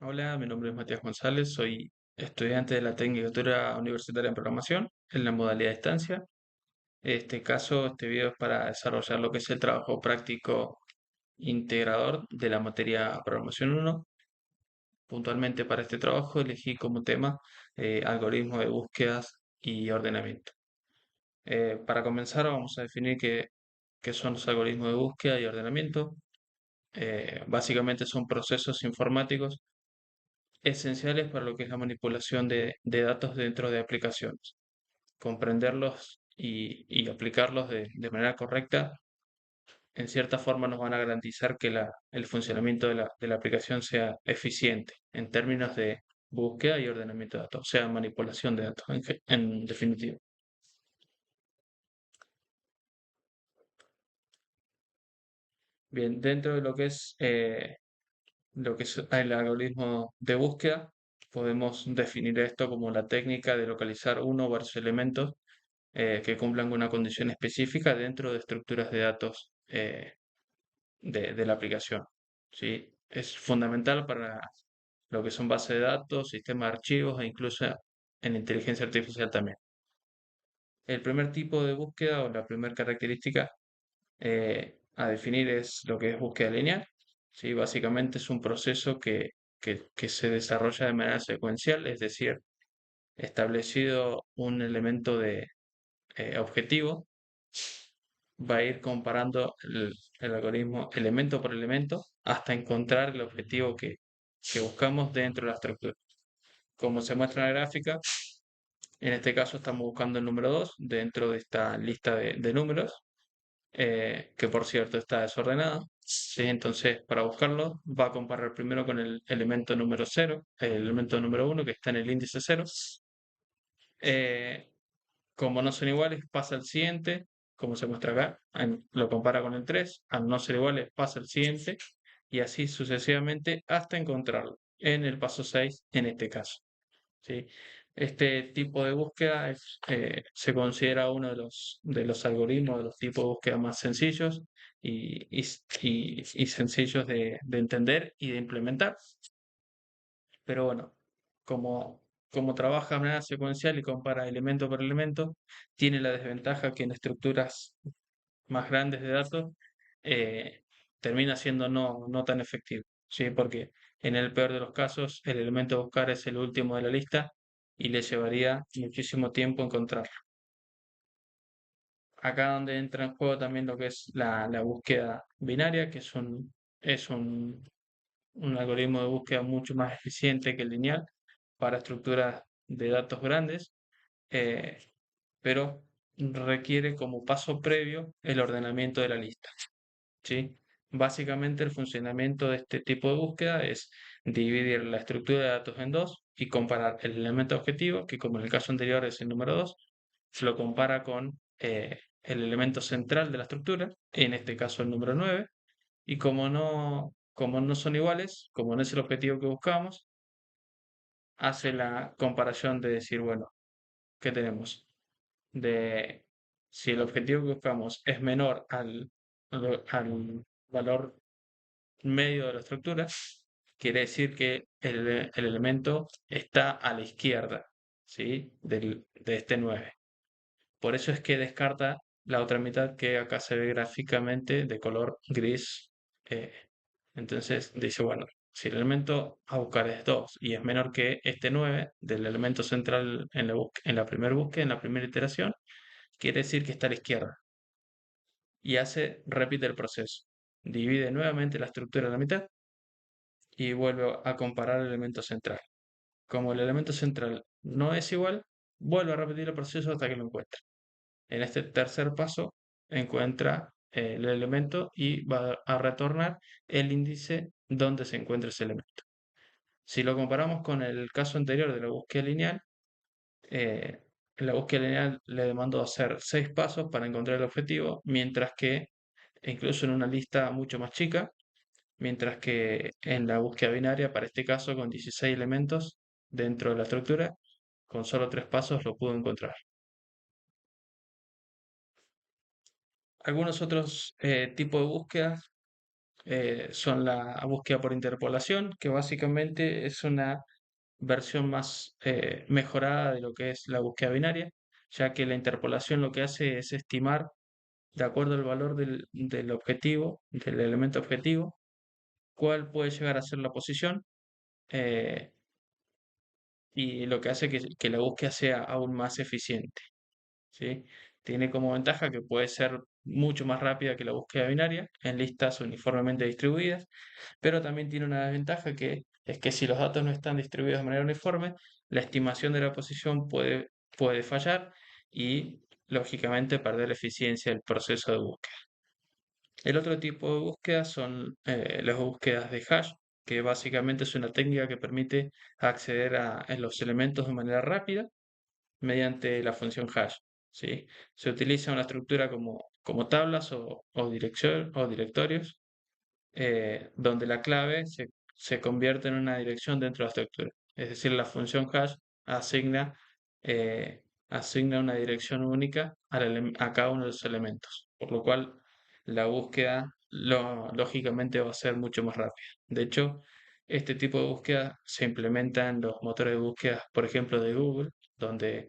Hola, mi nombre es Matías González, soy estudiante de la Tecnicatura Universitaria en Programación en la modalidad de distancia. En este caso, este video es para desarrollar lo que es el trabajo práctico integrador de la materia Programación 1. Puntualmente para este trabajo elegí como tema algoritmos de búsquedas y ordenamiento. Para comenzar, vamos a definir qué son los algoritmos de búsqueda y ordenamiento. Básicamente son procesos informáticos esenciales para lo que es la manipulación de datos dentro de aplicaciones. Comprenderlos y aplicarlos de manera correcta, en cierta forma nos van a garantizar que el funcionamiento de la aplicación sea eficiente en términos de búsqueda y ordenamiento de datos, o sea, manipulación de datos en definitiva. Bien, dentro de lo que es el algoritmo de búsqueda, podemos definir esto como la técnica de localizar uno o varios elementos que cumplan con una condición específica dentro de estructuras de datos de la aplicación. ¿Sí? Es fundamental para lo que son bases de datos, sistemas de archivos e incluso en inteligencia artificial también. El primer tipo de búsqueda o la primera característica a definir es lo que es búsqueda lineal. ¿Sí? Básicamente es un proceso que se desarrolla de manera secuencial, es decir, establecido un elemento de objetivo, va a ir comparando el algoritmo elemento por elemento hasta encontrar el objetivo que buscamos dentro de la estructura. Como se muestra en la gráfica, en este caso estamos buscando el número 2 dentro de esta lista de números, que por cierto está desordenada. ¿Sí? Entonces, para buscarlo, va a comparar primero con el elemento número 0, el elemento número 1 que está en el índice 0. Eh, Como no son iguales, pasa al siguiente, como se muestra acá, lo compara con el 3, al no ser iguales, pasa al siguiente, y así sucesivamente hasta encontrarlo, en el paso 6 en este caso. ¿Sí? Este tipo de búsqueda se considera uno de los algoritmos, de los tipos de búsqueda más sencillos y sencillos de entender y de implementar. Pero bueno, como trabaja de manera secuencial y compara elemento por elemento, tiene la desventaja que en estructuras más grandes de datos eh, termina siendo no tan efectivo, ¿sí? Porque en el peor de los casos, el elemento a buscar es el último de la lista y le llevaría muchísimo tiempo encontrarlo. Acá donde entra en juego también lo que es la búsqueda binaria, que es un algoritmo de búsqueda mucho más eficiente que el lineal para estructuras de datos grandes, eh, pero requiere como paso previo el ordenamiento de la lista. ¿Sí? Básicamente el funcionamiento de este tipo de búsqueda es dividir la estructura de datos en dos y comparar el elemento objetivo, que como en el caso anterior es el número 2, se lo compara con el elemento central de la estructura, en este caso el número 9, y como no son iguales, como no es el objetivo que buscamos, hace la comparación de decir, bueno, ¿qué tenemos? De si el objetivo que buscamos es menor al valor medio de la estructura, quiere decir que el elemento está a la izquierda, ¿sí? De este 9. Por eso es que descarta la otra mitad que acá se ve gráficamente de color gris. eh, entonces dice, bueno, si el elemento a buscar es 2 y es menor que este 9 del elemento central en la primera búsqueda, en la primera iteración, quiere decir que está a la izquierda. Y repite el proceso. Divide nuevamente la estructura a la mitad y vuelve a comparar el elemento central. Como el elemento central no es igual, vuelve a repetir el proceso hasta que lo encuentre. En este tercer paso encuentra el elemento y va a retornar el índice donde se encuentra ese elemento. Si lo comparamos con el caso anterior de la búsqueda lineal, eh, en la búsqueda lineal le demandó hacer 6 pasos para encontrar el objetivo, mientras que incluso en una lista mucho más chica, mientras que en la búsqueda binaria, para este caso con 16 elementos dentro de la estructura, con solo 3 pasos lo pudo encontrar. Algunos otros tipos de búsquedas son la búsqueda por interpolación, que básicamente es una versión más mejorada de lo que es la búsqueda binaria, ya que la interpolación lo que hace es estimar, de acuerdo al valor del objetivo, del elemento objetivo, cuál puede llegar a ser la posición, eh, y lo que hace que la búsqueda sea aún más eficiente. ¿Sí? Tiene como ventaja que puede ser mucho más rápida que la búsqueda binaria en listas uniformemente distribuidas, pero también tiene una desventaja que es que si los datos no están distribuidos de manera uniforme, la estimación de la posición puede fallar y, lógicamente, perder la eficiencia del proceso de búsqueda. El otro tipo de búsquedas son las búsquedas de hash, que básicamente es una técnica que permite acceder a los elementos de manera rápida mediante la función hash. ¿Sí? Se utiliza una estructura como tablas o directorios, donde la clave se convierte en una dirección dentro de la estructura. Es decir, la función hash asigna, eh, asigna una dirección única a cada uno de los elementos, por lo cual la búsqueda lógicamente va a ser mucho más rápida. De hecho, este tipo de búsqueda se implementa en los motores de búsqueda, por ejemplo, de Google, donde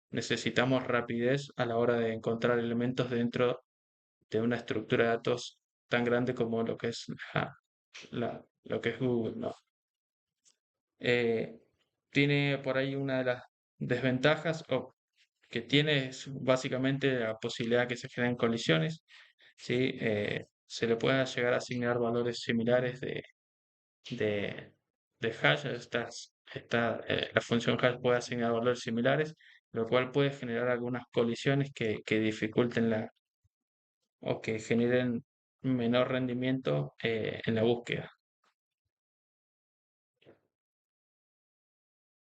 necesitamos rapidez a la hora de encontrar elementos dentro de una estructura de datos tan grande como lo que es lo que es Google, ¿no? Eh, Tiene por ahí una de las desventajas o que tiene es básicamente la posibilidad de que se generen colisiones, ¿sí? Se le pueden llegar a asignar valores similares de, de hash. La función hash puede asignar valores similares, lo cual puede generar algunas colisiones que dificulten o que generen menor rendimiento en la búsqueda.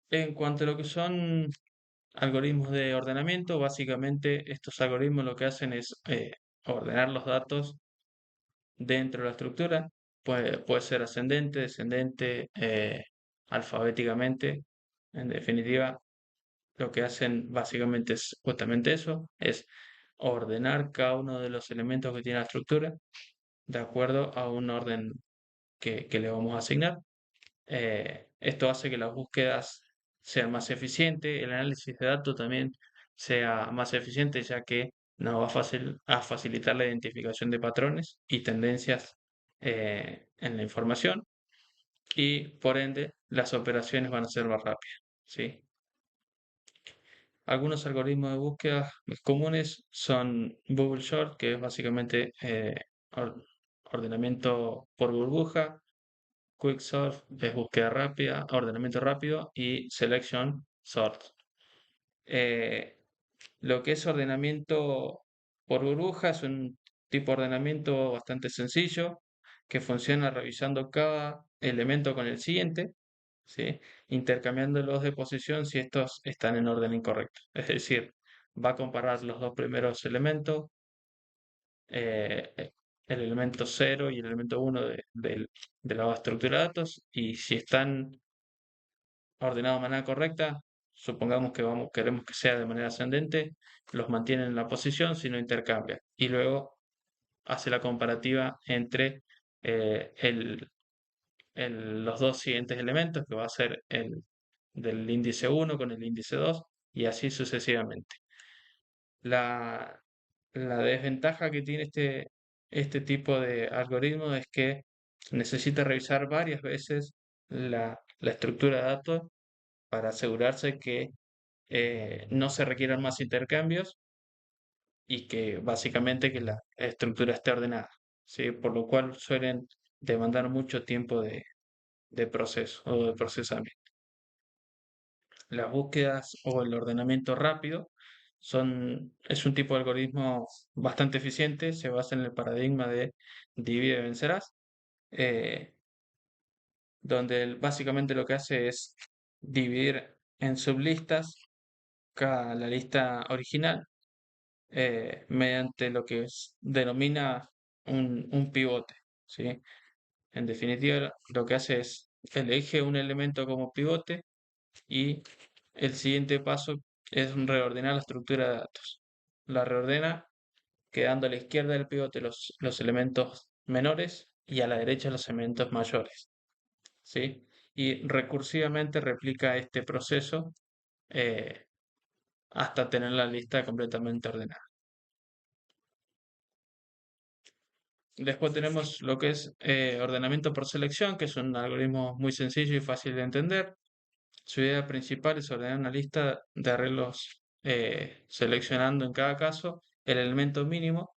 En cuanto a lo que son algoritmos de ordenamiento, básicamente estos algoritmos lo que hacen es ordenar los datos dentro de la estructura. Puede ser ascendente, descendente, alfabéticamente. En definitiva, lo que hacen básicamente es justamente eso, es ordenar cada uno de los elementos que tiene la estructura de acuerdo a un orden que le vamos a asignar. Esto hace que las búsquedas sean más eficientes, el análisis de datos también sea más eficiente, ya que nos va a facilitar la identificación de patrones y tendencias en la información, y por ende las operaciones van a ser más rápidas. ¿Sí? Algunos algoritmos de búsqueda comunes son Bubble Sort, que es básicamente or- ordenamiento por burbuja; Quicksort es búsqueda rápida, ordenamiento rápido; y Selection Sort. Eh, lo que es ordenamiento por burbuja es un tipo de ordenamiento bastante sencillo que funciona revisando cada elemento con el siguiente, ¿sí? Intercambiándolos de posición si estos están en orden incorrecto. Es decir, va a comparar los dos primeros elementos, el elemento 0 y el elemento 1 de la estructura de datos, y si están ordenados de manera correcta, supongamos que queremos que sea de manera ascendente, los mantiene en la posición si no intercambia, y luego hace la comparativa entre eh, el, los dos siguientes elementos, que va a ser el del índice 1 con el índice 2, y así sucesivamente. La, la desventaja que tiene este tipo de algoritmo es que necesita revisar varias veces la estructura de datos para asegurarse que no se requieran más intercambios y que básicamente que la estructura esté ordenada, ¿sí? Por lo cual suelen demandar mucho tiempo de proceso o de procesamiento. Las búsquedas o el ordenamiento rápido es un tipo de algoritmo bastante eficiente, se basa en el paradigma de divide y vencerás, eh, donde básicamente lo que hace es dividir en sublistas la lista original, mediante lo que denomina un pivote, ¿sí? En definitiva, lo que hace es elige un elemento como pivote, y el siguiente paso es reordenar la estructura de datos. La reordena quedando a la izquierda del pivote los elementos menores y a la derecha los elementos mayores, ¿sí? Y recursivamente replica este proceso eh, hasta tener la lista completamente ordenada. Después tenemos lo que es ordenamiento por selección, que es un algoritmo muy sencillo y fácil de entender. Su idea principal es ordenar una lista de arreglos seleccionando en cada caso el elemento mínimo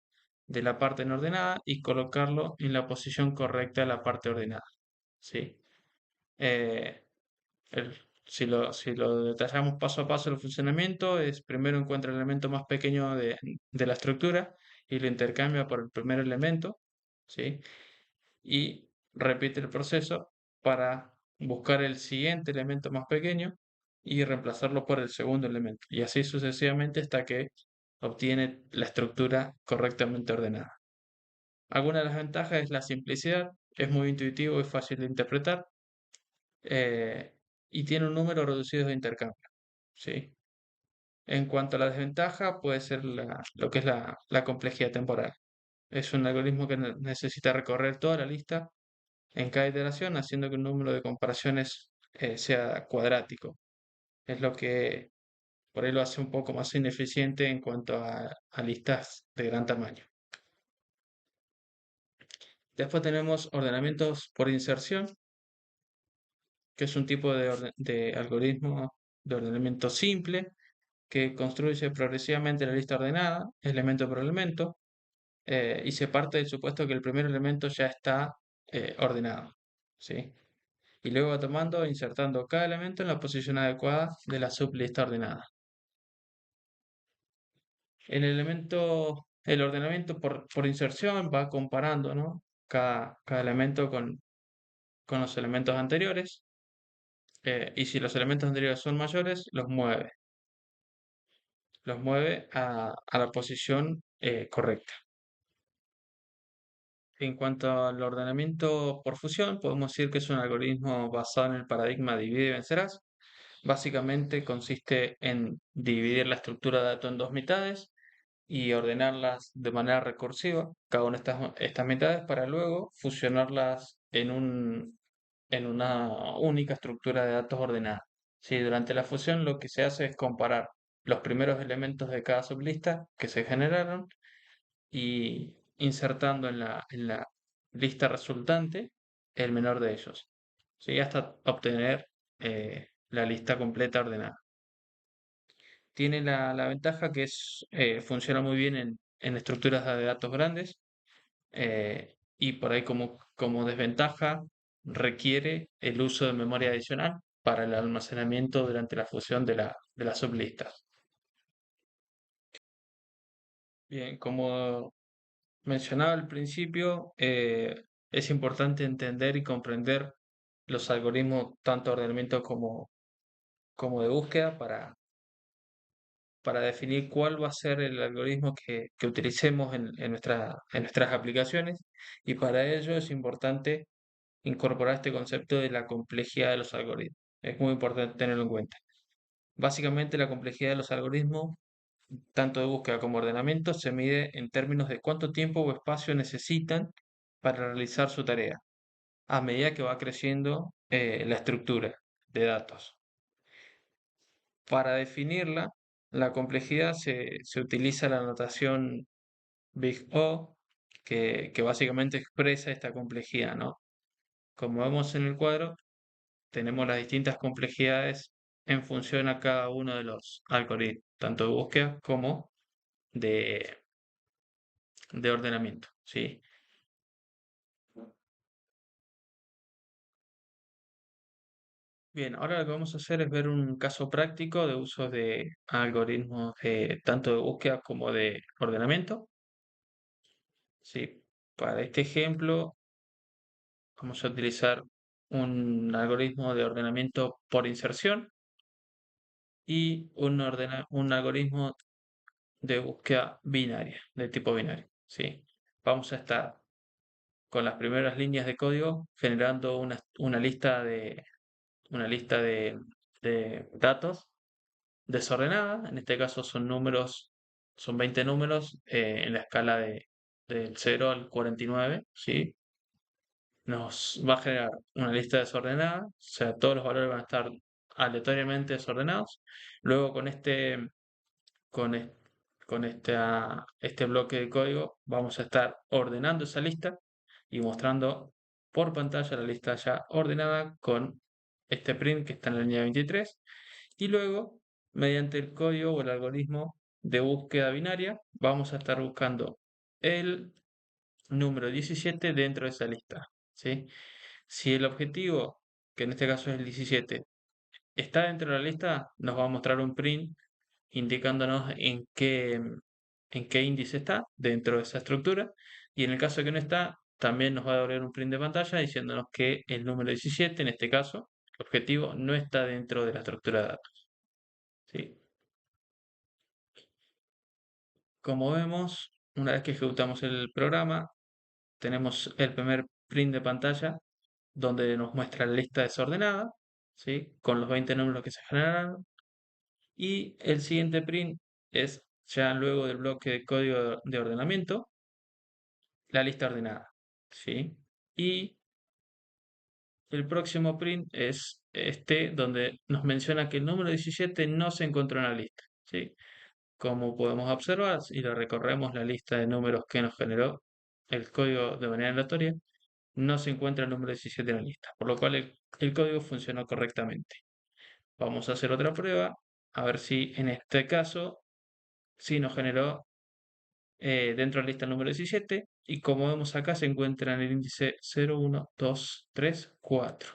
de la parte no ordenada y colocarlo en la posición correcta de la parte ordenada. ¿Sí? Eh, si lo detallamos paso a paso el funcionamiento, es primero encuentra el elemento más pequeño de la estructura y lo intercambia por el primer elemento, ¿sí? Y repite el proceso para buscar el siguiente elemento más pequeño y reemplazarlo por el segundo elemento. Y así sucesivamente hasta que obtiene la estructura correctamente ordenada. Alguna de las ventajas es la simplicidad, es muy intuitivo y fácil de interpretar eh, y tiene un número reducido de intercambio. ¿Sí? En cuanto a la desventaja, puede ser lo que es la complejidad temporal. Es un algoritmo que necesita recorrer toda la lista en cada iteración, haciendo que el número de comparaciones sea cuadrático. Es lo que por ahí lo hace un poco más ineficiente en cuanto a listas de gran tamaño. Después tenemos ordenamientos por inserción, que es un tipo de algoritmo de ordenamiento simple que construye progresivamente la lista ordenada, elemento por elemento, y se parte del supuesto que el primer elemento ya está ordenado. ¿Sí? Y luego va tomando e insertando cada elemento en la posición adecuada de la sublista ordenada. El ordenamiento por inserción va comparando, ¿no? Cada elemento con los elementos anteriores, y si los elementos anteriores son mayores, los mueve a la posición correcta. En cuanto al ordenamiento por fusión, podemos decir que es un algoritmo basado en el paradigma divide y vencerás. Básicamente consiste en dividir la estructura de datos en dos mitades y ordenarlas de manera recursiva, cada una de estas mitades, para luego fusionarlas en una única estructura de datos ordenada. Sí, durante la fusión lo que se hace es comparar los primeros elementos de cada sublista que se generaron y insertando en la lista resultante el menor de ellos, ¿sí? Hasta obtener la lista completa ordenada. Tiene la ventaja que funciona muy bien en estructuras de datos grandes, y por ahí como desventaja requiere el uso de memoria adicional para el almacenamiento durante la fusión de las sublistas. Bien, como mencionaba al principio, es importante entender y comprender los algoritmos tanto de ordenamiento como de búsqueda para definir cuál va a ser el algoritmo que utilicemos en nuestras aplicaciones. Y para ello es importante incorporar este concepto de la complejidad de los algoritmos. Es muy importante tenerlo en cuenta. Básicamente, la complejidad de los algoritmos, tanto de búsqueda como ordenamiento, se mide en términos de cuánto tiempo o espacio necesitan para realizar su tarea, a medida que va creciendo la estructura de datos. Para definirla, la complejidad se utiliza la notación Big O, que básicamente expresa esta complejidad, ¿no? Como vemos en el cuadro, tenemos las distintas complejidades en función a cada uno de los algoritmos, tanto de búsqueda como de, de ordenamiento, ¿sí? Bien, ahora lo que vamos a hacer es ver un caso práctico de uso de algoritmos tanto de búsqueda como de ordenamiento, ¿sí? Para este ejemplo vamos a utilizar un algoritmo de ordenamiento por inserción y un algoritmo de búsqueda binaria, de tipo binario, ¿sí? Vamos a estar con las primeras líneas de código generando una lista de datos desordenada. En este caso son 20 números en la escala del 0 al 49, ¿sí? nos va a generar una lista desordenada, o sea, todos los valores van a estar aleatoriamente desordenados. Luego con, es- con este bloque de código vamos a estar ordenando esa lista y mostrando por pantalla la lista ya ordenada con este print que está en la línea 23. Y luego, mediante el código o el algoritmo de búsqueda binaria, vamos a estar buscando el número 17 dentro de esa lista, ¿sí? Si el objetivo, que en este caso es el 17, está dentro de la lista, nos va a mostrar un print indicándonos en qué índice está dentro de esa estructura. Y en el caso de que no está, también nos va a devolver un print de pantalla diciéndonos que el número 17, en este caso, el objetivo, no está dentro de la estructura de datos, ¿sí? Como vemos, una vez que ejecutamos el programa, tenemos el primer print de pantalla donde nos muestra la lista desordenada, ¿sí? Con los 20 números que se generaron. Y el siguiente print es ya luego del bloque de código de ordenamiento, la lista ordenada, ¿sí? Y el próximo print es este donde nos menciona que el número 17 no se encontró en la lista, ¿sí? Como podemos observar, si le recorremos la lista de números que nos generó el código de manera aleatoria, no se encuentra el número 17 en la lista, por lo cual el código funcionó correctamente. Vamos a hacer otra prueba, a ver si en este caso sí nos generó dentro de la lista el número 17 y como vemos acá se encuentra en el índice 0, 1, 2, 3, 4,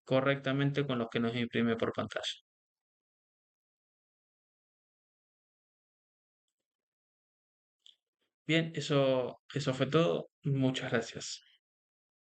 correctamente con los que nos imprime por pantalla. Bien, eso fue todo. Muchas gracias.